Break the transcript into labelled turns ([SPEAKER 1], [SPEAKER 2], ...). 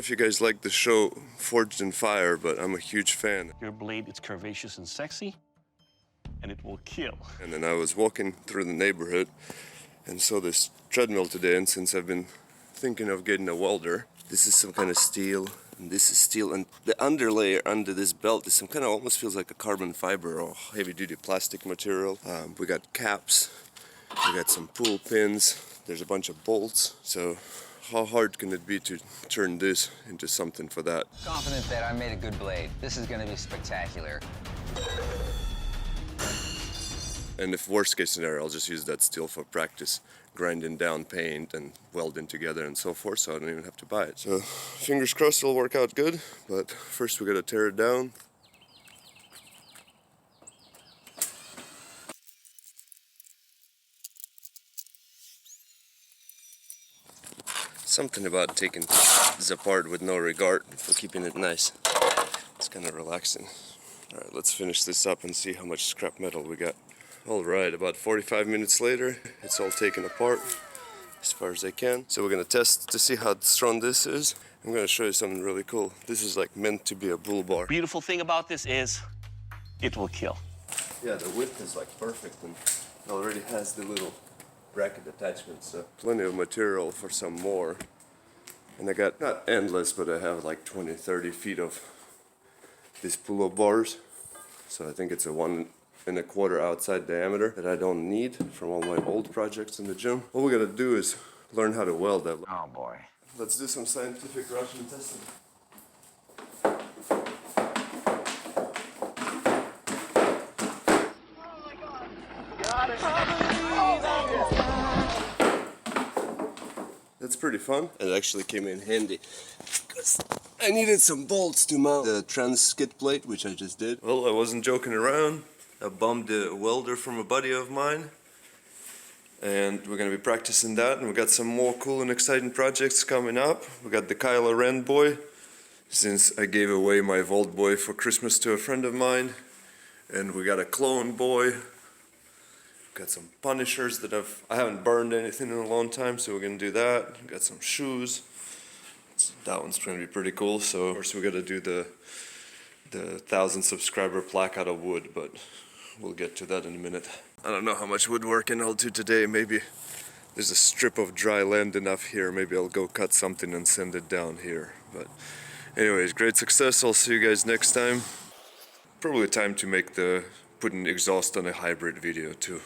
[SPEAKER 1] if you guys like the show Forged in Fire, but I'm a huge fan.
[SPEAKER 2] Your blade is curvaceous and sexy, and it will kill.
[SPEAKER 1] And then I was walking through the neighborhood and saw this treadmill today, and since I've been thinking of getting a welder, this is some kind of steel, and this is steel, and the underlayer under this belt is some kind of, almost feels like a carbon fiber or heavy-duty plastic material. We got caps, we got some pull pins, there's a bunch of bolts, so how hard can it be to turn this into something for that?
[SPEAKER 3] Confident that I made a good blade. This is gonna be spectacular.
[SPEAKER 1] And if worst case scenario, I'll just use that steel for practice, grinding down paint and welding together and so forth, so I don't even have to buy it. So fingers crossed it'll work out good, but first we gotta tear it down. Something about taking this apart with no regard for keeping it nice. It's kind of relaxing. Alright, let's finish this up and see how much scrap metal we got. Alright, about 45 minutes later, it's all taken apart as far as I can. So we're gonna test to see how strong this is. I'm gonna show you something really cool. This is like meant to be a bull bar.
[SPEAKER 2] Beautiful thing about this is it will kill.
[SPEAKER 1] Yeah, the width is like perfect, and it already has the little bracket attachment, so plenty of material for some more. And I got, not endless, but I have like 20-30 feet of these pull-up bars. So I think it's a 1¼ outside diameter that I don't need from all my old projects in the gym. All we gotta do is learn how to weld that.
[SPEAKER 3] Oh boy.
[SPEAKER 1] Let's do some scientific Russian testing. That's pretty fun. It actually came in handy because I needed some bolts to mount the trans skid plate, which I just did. Well, I wasn't joking around. I bummed a welder from a buddy of mine, and we're gonna be practicing that, and we got some more cool and exciting projects coming up. We got the Kylo Ren boy, since I gave away my Volt boy for Christmas to a friend of mine, and we got a clone boy. Got some Punishers that I haven't burned anything in a long time, so we're gonna do that. Got some shoes. That one's gonna be pretty cool. So of course we gotta do the 1,000 subscriber plaque out of wood, but we'll get to that in a minute. I don't know how much woodworking I'll do today. Maybe there's a strip of dry land enough here. Maybe I'll go cut something and send it down here. But anyways, great success. I'll see you guys next time. Probably time to make the putting exhaust on a hybrid video too.